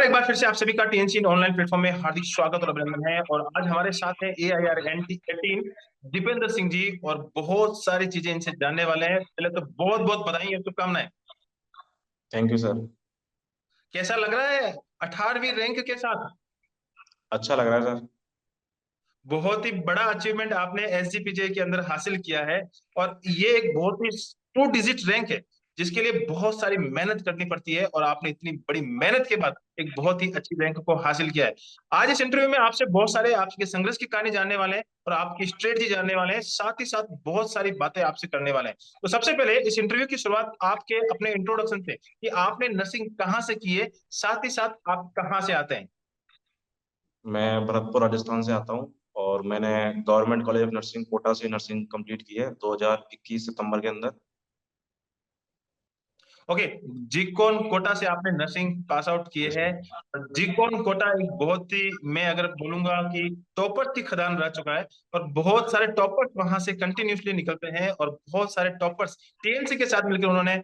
नमस्कार, एक बार फिर से आप सभी का टीएनसी ऑनलाइन प्लेटफॉर्म में हार्दिक स्वागत और अभिनंदन है। और आज हमारे साथ है AIR-NT18 दीपेंद्र सिंह जी, और बहुत सारी चीजें इनसे जानने वाले हैं। पहले तो बहुत बहुत बधाई और शुभकामनाएं। Thank you sir. कैसा लग रहा है 18वीं रैंक के साथ? अच्छा लग रहा है सर। बहुत ही बड़ा अचीवमेंट आपने SGPJ के अंदर हासिल किया है। और ये एक बहुत ही 2 डिजिट रैंक है, जिसके लिए बहुत सारी मेहनत करनी पड़ती है, और आपने इतनी बड़ी मेहनत के बाद एक बहुत ही अच्छी रैंक को हासिल किया है। आज इस इंटरव्यू में आपसे बहुत सारे आपके संघर्ष की कहानी जानने वाले हैं, और आपकी स्ट्रेटजी जानने वाले हैं, साथ ही साथ बहुत सारी बातें आपसे करने वाले हैं। तो सबसे पहले इस इंटरव्यू की शुरुआत आपके अपने इंट्रोडक्शन से, कि आपने नर्सिंग कहाँ से की है, साथ ही साथ आप कहाँ से आते हैं। मैं भरतपुर राजस्थान से आता हूँ और मैंने government college of nursing Kota से नर्सिंग कंप्लीट की है 2021 सितंबर के अंदर। ओके। जीकॉन कोटा से आपने नर्सिंग पास आउट किए जी हैं। सर। जीकॉन कोटा एक बहुत ही, मैं अगर बोलूंगा कि टॉपर्स की खदान रह चुका है। और बहुत सारे टॉपर्स वहां से कंटिन्यूसली निकलते हैं, और बहुत सारे टॉपर्स टीएनसी के साथ मिलकर उन्होंने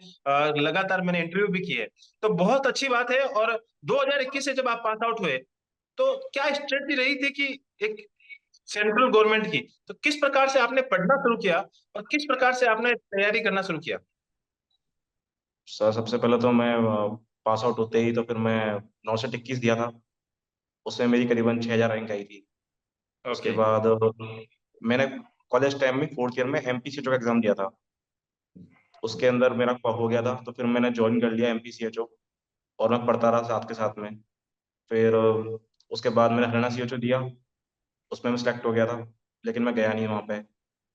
लगातार मैंने इंटरव्यू भी किए। तो बहुत अच्छी बात है। और 2021 से जब आप पास आउट हुए, तो क्या स्ट्रेटजी रही थी कि एक सेंट्रल गवर्नमेंट की, तो किस प्रकार से आपने पढ़ना शुरू किया और किस प्रकार से आपने तैयारी करना शुरू किया? सर सबसे पहले तो मैं पास आउट होते ही तो फिर मैं 921 दिया था। उसमें मेरी करीबन 6000 रैंक आई थी। उसके ओके। बाद मैंने कॉलेज टाइम में फोर्थ ईयर में MPCHO का एग्जाम दिया था। उसके अंदर मेरा हो गया था तो फिर मैंने ज्वाइन कर लिया MPCHO और मैं पढ़ता रहा साथ के साथ में। फिर उसके बाद मैंने हरियाणा CHO दिया। उसमें मैं सिलेक्ट हो गया था लेकिन मैं गया नहीं वहाँ पे।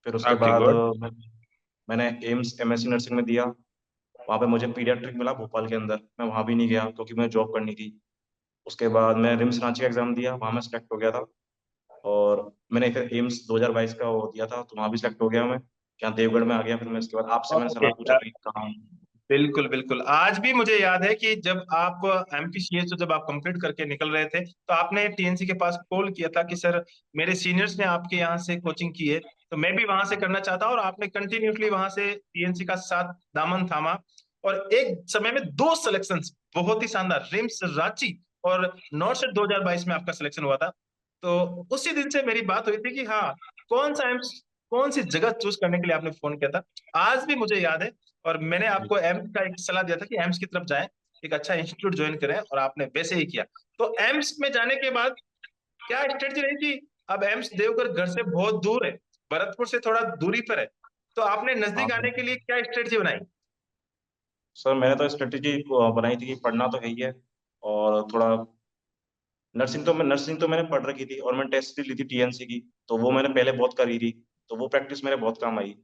फिर उसके ओके, बाद गुड। मैंने एम्स MSc नर्सिंग में दिया। वहाँ पे मुझे पीडियाट्रिक मिला भोपाल के अंदर, मैं वहाँ भी नहीं गया क्योंकि मुझे जॉब करनी थी। उसके बाद मैं रिम्स रांची का एग्जाम दिया, वहाँ मैं सिलेक्ट हो गया था। और मैंने फिर एम्स 2022 का वो दिया था तो वहाँ भी सिलेक्ट हो गया मैं। यहाँ देवगढ़ में आ गया। फिर मैं इसके बाद आपसे मैंने ओके, सलाह पूछा भाई कहाँ। बिल्कुल बिल्कुल। आज भी मुझे याद है कि जब आप MPCH से जब आप कंप्लीट करके निकल रहे थे, तो आपने टीएनसी के पास कॉल किया था कि सर, मेरे सीनियर्स ने आपके यहाँ से कोचिंग की है, तो मैं भी वहां से करना चाहता हूँ। और आपने कंटिन्यूसली वहां से टीएनसी का साथ दामन थामा, और एक समय में 2 सिलेक्शन, बहुत ही शानदार, रिम्स रांची और नॉर्थ 2022 में आपका सिलेक्शन हुआ था। तो उसी दिन से मेरी बात हुई थी कि हाँ, कौन सा एम्स, कौन सी जगह चूज करने के लिए आपने फोन किया था। आज भी मुझे याद है। और मैंने आपको एम्स का एक सलाह दिया था कि एम्स की तरफ जाएं, एक अच्छा इंस्टीट्यूट ज्वाइन करें, और आपने वैसे ही किया। तो एम्स में जाने के बाद क्या स्ट्रेटजी रही थी? अब एम्स देवघर घर से बहुत दूर है, भरतपुर से थोड़ा दूरी पर है, तो आपने हाँ नजदीक आने के लिए क्या स्ट्रेटजी बनाई? सर, मैंने तो स्ट्रेटेजी बनाई थी कि पढ़ना तो है ही है। और थोड़ा नर्सिंग तो मैंने पढ़ रखी थी और मैंने टेस्ट भी ली थी TNC की। तो वो मैंने पहले बहुत करी थी। तो वो प्रैक्टिस मेरे बहुत काम आई।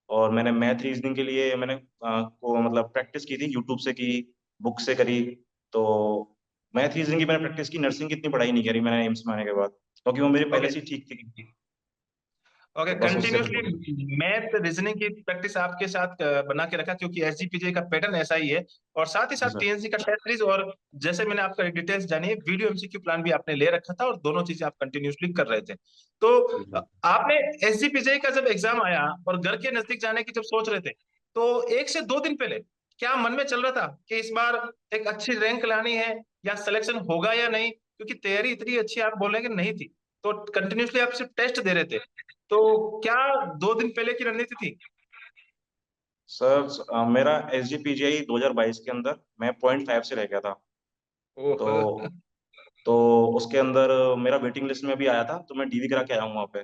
और मैंने मैथ रीजनिंग के लिए मैंने को मतलब प्रैक्टिस की थी, यूट्यूब से की, बुक से करी। तो मैथ रीजनिंग की मैंने प्रैक्टिस की, नर्सिंग की इतनी पढ़ाई नहीं करी मैंने एम्स में आने के बाद क्योंकि वो मेरी ओके। पहले से ही ठीक थी। ओके, तो बस उससे कंटिन्यूसली मैथ रीजनिंग की प्रैक्टिस आपके साथ बना के रखा, क्योंकि SGPJ का पैटर्न ऐसा ही है। और साथ ही जी साथ सर। टीएनसी का टेस्ट सीरीज, और जैसे मैंने आपका डिटेल्स जानी है, वीडियो MCQ प्लान भी आपने ले रखा था, और दोनों चीजें आप कंटिन्यूसली कर रहे थे। तो जी सर। आपने SGPJ का जब एग्जाम आया और घर के नजदीक जाने की जब सोच रहे थे, तो 1 से 2 दिन पहले क्या मन में चल रहा था कि इस बार एक अच्छी रैंक लानी है, या सिलेक्शन होगा या नहीं? क्योंकि तैयारी इतनी अच्छी आप बोल रहे हैं कि नहीं थी, तो कंटिन्यूसली आप सिर्फ टेस्ट दे रहे थे। तो क्या 2 दिन पहले की रणनीति थी? सर मेरा SGPGI 2022 के अंदर मैं 0.5 से रह गया था। ओह। तो तो उसके अंदर मेरा वेटिंग लिस्ट में भी आया था तो मैं DV करा के आया हूँ वहाँ पे।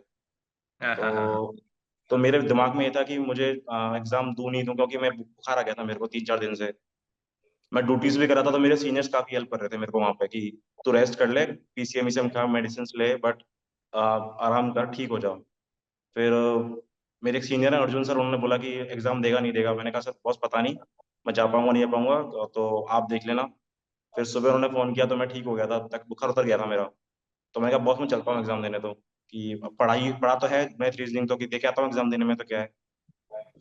हाँ हाँ हाँ हाँ। तो तो मेरे दिमाग में ये था कि मुझे एग्जाम दूं नहीं दूं क्योंकि मैं बुखार आ गया था मेरे को 3-4 दिन से। मैं ड्यूटीज भी कर रहा था तो मेरे सीनियर्स काफी हेल्प कर रहे थे मेरे को वहां पे कि तू रेस्ट कर ले, PCM से खा, मेडिसिन ले, बट आराम कर, ठीक हो जाओ। फिर मेरे एक सीनियर है अर्जुन सर, उन्होंने बोला कि एग्जाम देगा नहीं देगा। मैंने कहा सर बॉस पता नहीं, मैं जा पाऊंगा नहीं जा पाऊंगा, तो आप देख लेना। फिर सुबह उन्होंने फोन किया तो मैं ठीक हो गया था, तक बुखार उतर गया था मेरा। तो मैंने कहा बॉस मैं चलता हूँ एग्जाम देने, तो कि पढ़ाई पढ़ा तो है मैथ रीजनिंग तो, कि देखे आता हूँ एग्जाम देने में तो क्या है।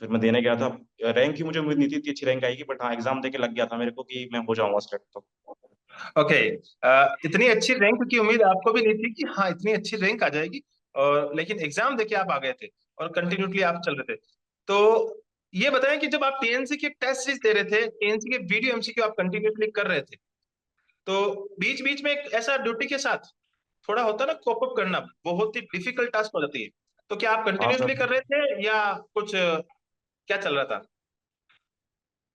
फिर मैं देने गया था। रैंक की मुझे उम्मीद नहीं थी इतनी अच्छी रैंक आएगी, बट हाँ एग्जाम देके लग गया था मेरे को कि मैं हो जाऊंगा सिलेक्ट तो। ओके। इतनी अच्छी रैंक की उम्मीद आपको भी नहीं थी कि हाँ इतनी अच्छी रैंक आ जाएगी, और लेकिन एग्जाम देके आप आ गए थे, और कंटिन्यूटली आप चल रहे थे। तो ये बताएं कि जब आप टीएनसी के टेस्ट सीरीज दे रहे थे, टीएनसी के वीडियो MCQ आप कंटिन्यूटली कर रहे थे, तो बीच बीच में एक ऐसा ड्यूटी के साथ थोड़ा होता है ना, कोप अप करना बहुत ही डिफिकल्ट टास्क हो जाती है। तो क्या आप हाँ कंटिन्यूअसली सर। कर रहे थे या कुछ क्या चल रहा था?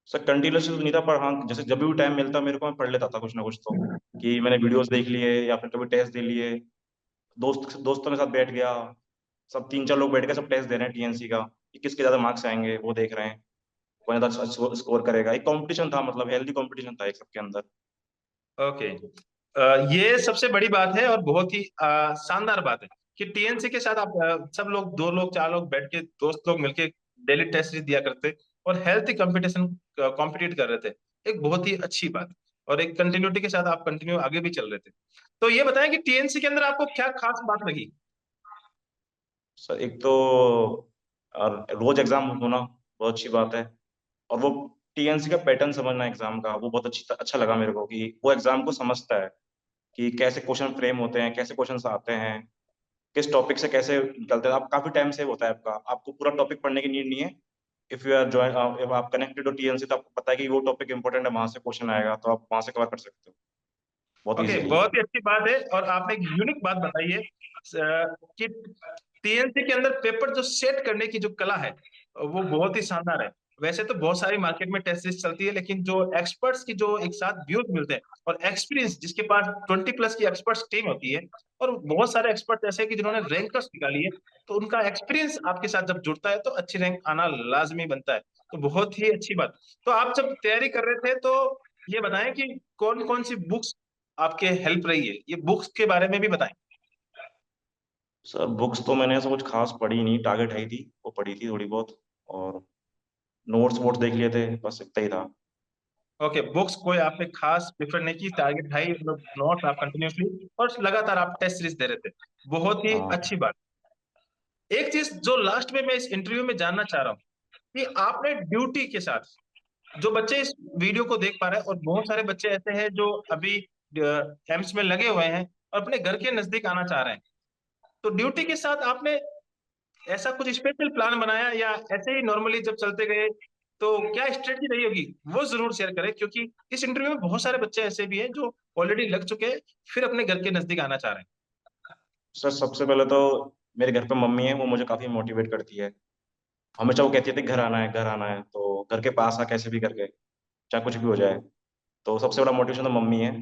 सर कंटिन्यूस तो नहीं था, पर हाँ जैसे जब भी टाइम मिलता मेरे को मैं पढ़ लेता था कुछ ना कुछ तो, कि मैंने वीडियोस देख लिए या फिर कभी टेस्ट दे लिए, दोस्तों के साथ बैठ गया, सब तीन चार लोग बैठ के सब टेस्ट दे रहे हैं टीएनसी का, कि किसके ज्यादा मार्क्स आएंगे वो देख रहे हैं, कौन ज्यादा स्कोर करेगा। एक कंपटीशन था, मतलब हेल्दी कंपटीशन था एक सबके अंदर। ओके। ये सबसे बड़ी बात है और बहुत ही शानदार बात है कि टीएनसी के साथ आप सब लोग, दो लोग चार लोग बैठ के, दोस्त लोग मिलके डेली टेस्ट दिया करते और हेल्थी कंपटीशन कॉम्पिटिट कर रहे थे। एक बहुत ही अच्छी बात, और एक कंटिन्यूटी के साथ आप कंटिन्यू आगे भी चल रहे थे। तो ये बताएं कि टीएनसी के अंदर आपको क्या खास बात लगी? सर एक तो रोज एग्जाम होना बहुत अच्छी बात है, और वो टीएनसी का पैटर्न समझना एग्जाम का वो बहुत अच्छा लगा मेरे को, कि वो एग्जाम को समझता है कि कैसे क्वेश्चन फ्रेम होते हैं, कैसे क्वेश्चन आते हैं, किस टॉपिक से कैसे निकलते हैं। आप काफी टाइम सेव होता है आपका, आपको पूरा टॉपिक पढ़ने की नीड नहीं है। If you are join, if आप कनेक्टेड हो टीएनसी तो आपको पता है कि वो टॉपिक इंपॉर्टेंट है, वहां से क्वेश्चन आएगा तो आप वहां से कवर कर सकते हो बहुत ओके, इजीली। बहुत ही अच्छी बात है। और आपने एक यूनिक बात बताई है कि टीएनसी के अंदर पेपर जो सेट करने की जो कला है वो बहुत ही शानदार है। वैसे तो बहुत सारी मार्केट में टेस्ट सीरीज चलती है, लेकिन जो एक्सपर्ट्स की जो एक साथ व्यूज मिलते हैं और एक्सपीरियंस, जिसके पास 20+ की एक्सपर्ट्स टीम होती है, और बहुत सारे एक्सपर्ट ऐसे हैं कि जिन्होंने रैंकर्स निकाली है, तो उनका एक्सपीरियंस आपके साथ जब जुड़ता है तो अच्छी रैंक आना लाजमी बनता है। तो बहुत ही अच्छी बात। तो आप जब तैयारी कर रहे थे तो ये बताएं कि कौन कौन सी बुक्स आपके हेल्प रही है, ये बुक्स के बारे में भी बताएं। सर बुक्स तो मैंने ऐसा कुछ खास पढ़ी नहीं, टारगेट है थी वो पढ़ी थी थोड़ी बहुत, और नोट्स वोट्स देख लिए थे, बस इतना ही था। ओके, बुक्स कोई आपने खास प्रेफर नहीं की, टारगेट हाई, मतलब नोट्स आप कंटिन्यूसली और लगातार आप टेस्ट सीरीज दे रहे थे। बहुत ही हाँ अच्छी बात। एक चीज जो लास्ट में मैं इस इंटरव्यू में जानना चाह रहा हूँ कि आपने ड्यूटी के साथ, जो बच्चे इस वीडियो को देख पा रहे हैं और बहुत सारे बच्चे ऐसे हैं जो अभी एम्स में लगे हुए हैं और अपने घर के नजदीक आना चाह रहे हैं, तो ड्यूटी के साथ आपने ऐसा कुछ स्पेशल प्लान बनाया या ऐसे ही नॉर्मली जब चलते गए? तो क्या स्ट्रेटजी रही होगी वो जरूर शेयर करें, क्योंकि इस इंटरव्यू में बहुत सारे बच्चे ऐसे भी हैं जो ऑलरेडी लग चुके हैं, फिर अपने घर के नजदीक आना चाह रहे सर, सबसे पहले तो मेरे घर पे मम्मी है, वो मुझे काफी मोटिवेट करती है। हमेशा वो कहती थी घर आना है, घर आना है, तो घर के पास आ कैसे भी करके, चाहे कुछ भी हो जाए। तो सबसे बड़ा मोटिवेशन तो मम्मी है,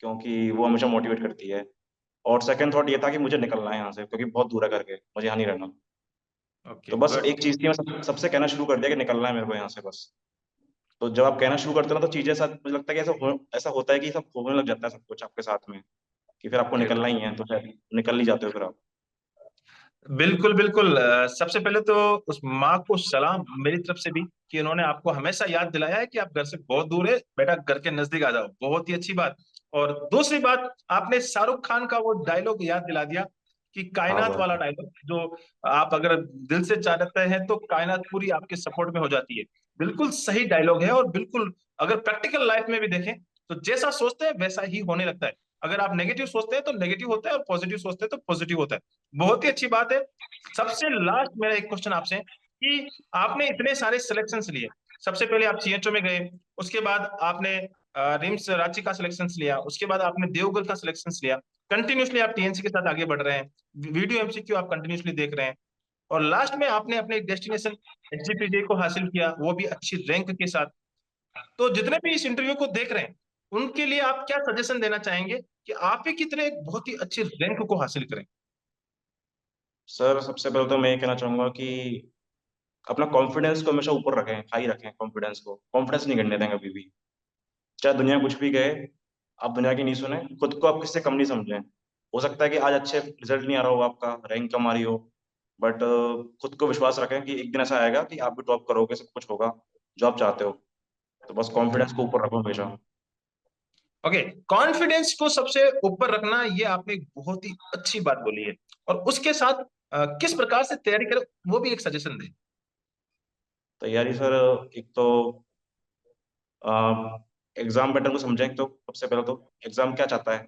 क्योंकि वो हमेशा मोटिवेट करती है। और सेकंड थॉट ये था कि मुझे निकलना है यहाँ से, क्योंकि बहुत दूर है करके, मुझे यहाँ नहीं रहना। हैं। तो ओके, बस गुड। एक चीज थी, मैं सबसे कहना शुरू कर दिया कि निकलना है मेरे को यहाँ से बस। तो जब आप कहना शुरू करते हो ना, तो चीजें साथ मुझे लगता है कि ऐसा होता है कि सब होने लग जाता है सब कुछ आपके साथ में, कि फिर आपको ओके, निकलना ही है, तो फिर निकल ही जाते हो फिर आप। बिल्कुल बिल्कुल। सबसे पहले तो उस माँ को सलाम मेरी तरफ से भी कि उन्होंने आपको हमेशा याद दिलाया है कि आप घर से बहुत दूर है, बेटा घर के नजदीक आ जाओ। बहुत ही अच्छी बात। और दूसरी बात, आपने शाहरुख खान का वो डायलॉग याद दिला दिया कि हाँ कायनात वाला बस। डायलॉग, जो आप अगर दिल से चाहते हैं तो कायनात पूरी आपके सपोर्ट में हो जाती है। बिल्कुल सही डायलॉग है, और बिल्कुल अगर प्रैक्टिकल लाइफ में भी देखें तो जैसा सोचते हैं वैसा ही होने लगता है। अगर आप नेगेटिव सोचते हैं तो नेगेटिव होता है, और पॉजिटिव सोचते हैं तो पॉजिटिव होता है। बहुत ही अच्छी बात है। सबसे लास्ट मेरा एक क्वेश्चन आपसे है कि आपने इतने सारे सिलेक्शंस लिए, सबसे पहले आप सीएचओ में गए, उसके बाद आपने रिम्स रांची का सिलेक्शन लिया, उसके बाद आपने देवगढ़ का सिलेक्शन लिया, कंटिन्यूसली आप टीएनसी के साथ आगे बढ़ रहे हैं, वीडियो एमसीक्यू आप कंटिन्यूसली देख रहे हैं, और लास्ट में आपने अपने डेस्टिनेशन एसजीपीजे को हासिल किया, वो भी अच्छी रैंक के साथ। तो जितने भी इस इंटरव्यू को देख रहे हैं उनके लिए आप क्या सजेशन देना चाहेंगे कि आप ही कितने एक बहुत ही अच्छी रैंक को हासिल करें? सर सबसे पहले तो मैं ये कहना चाहूंगा कि अपना कॉन्फिडेंस को हमेशा ऊपर रखें, हाई रखें, कॉन्फिडेंस को, कॉन्फिडेंस नहीं गिरने दें कभी भी। चाहे दुनिया कुछ भी कहे, आप दुनिया की नहीं सुने, खुद को आप किससे कम नहीं समझें। हो सकता है कि आज अच्छे रिजल्ट नहीं आ रहा हो, आपका रैंक कम आ रही हो, बट खुद को विश्वास रखें कि एक दिन ऐसा आएगा कि आप भी टॉप करोगे, सब कुछ होगा जो आप चाहते हो। तो बस कॉन्फिडेंस को ऊपर रखो हमेशा। ओके, कॉन्फिडेंस को सबसे ऊपर रखना, ये आपने एक बहुत ही अच्छी बात बोली है। और उसके साथ किस प्रकार से तैयारी करें वो भी एक सजेशन दें। तैयारी सर, एक तो एग्जाम पैटर्न को समझें। तो सबसे पहले तो एग्जाम क्या चाहता है।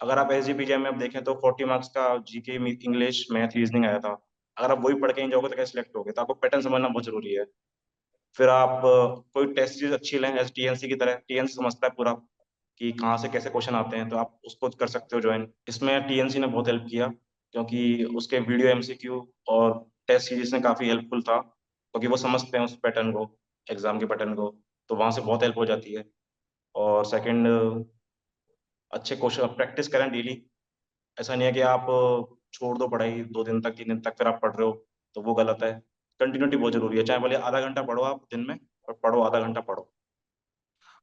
अगर आप एसजीपीजे में आप देखें तो 40 मार्क्स का जीके, इंग्लिश, मैथ, रीजनिंग आया था। अगर आप वही पढ़ के नहीं जाओगे तो कैसे सिलेक्ट होगे, तो आपको पैटर्न समझना बहुत जरूरी है। फिर आप कोई टेस्ट सीरीज अच्छी लें, जैसे टीएनसी की तरह, टीएनसी समझता है पूरा, कि कहाँ से कैसे क्वेश्चन आते हैं, तो आप उसको कर सकते हो ज्वाइन। इसमें टीएनसी ने बहुत हेल्प किया, क्योंकि उसके वीडियो एमसीक्यू और टेस्ट सीरीज ने काफ़ी हेल्पफुल था, क्योंकि वो समझते हैं उस पैटर्न को, एग्जाम के पैटर्न को, तो वहाँ से बहुत हेल्प हो जाती है। और सेकंड, अच्छे क्वेश्चन प्रैक्टिस करें डेली। ऐसा नहीं है कि आप छोड़ दो पढ़ाई 2 दिन तक 3 दिन तक फिर आप पढ़ रहे हो, तो वो गलत है। कंटिन्यूटी बहुत जरूरी है, चाहे भले आधा घंटा पढ़ो आप दिन में, पर पढ़ो, आधा घंटा पढ़ो।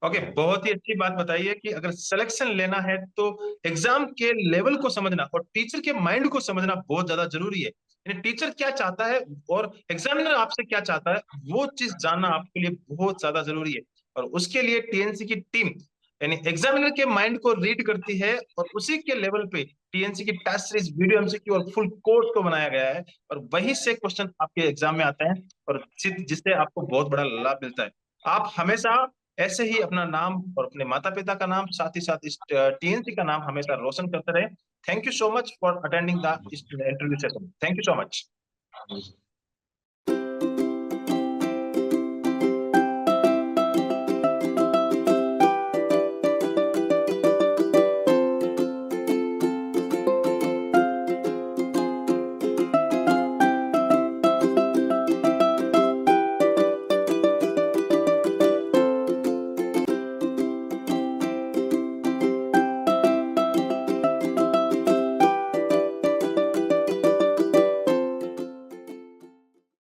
ओके, बहुत ही अच्छी बात बताई है कि अगर सिलेक्शन लेना है तो एग्जाम के लेवल को समझना और टीचर के माइंड को समझना बहुत ज्यादा जरूरी है। यानी टीचर क्या चाहता है और एग्जामिनर आपसे क्या चाहता है, वो चीज जानना आपके लिए बहुत ज्यादा जरूरी है। और उसके लिए टीएनसी की टीम यानी एग्जामिनर के माइंड को रीड करती है और उसी के लेवल पे टीएनसी की टेस्ट सीरीज, वीडियो एमसीक्यू और फुल कोर्स को बनाया गया है। और वहीं से क्वेश्चन आपके एग्जाम में आते हैं और जिससे आपको बहुत बड़ा लाभ मिलता है। आप हमेशा ऐसे ही अपना नाम और अपने माता पिता का नाम, साथ ही साथ इस टीएनसी का नाम हमेशा रोशन करते रहे। Thank you so much for attending the interview session. Thank you so much.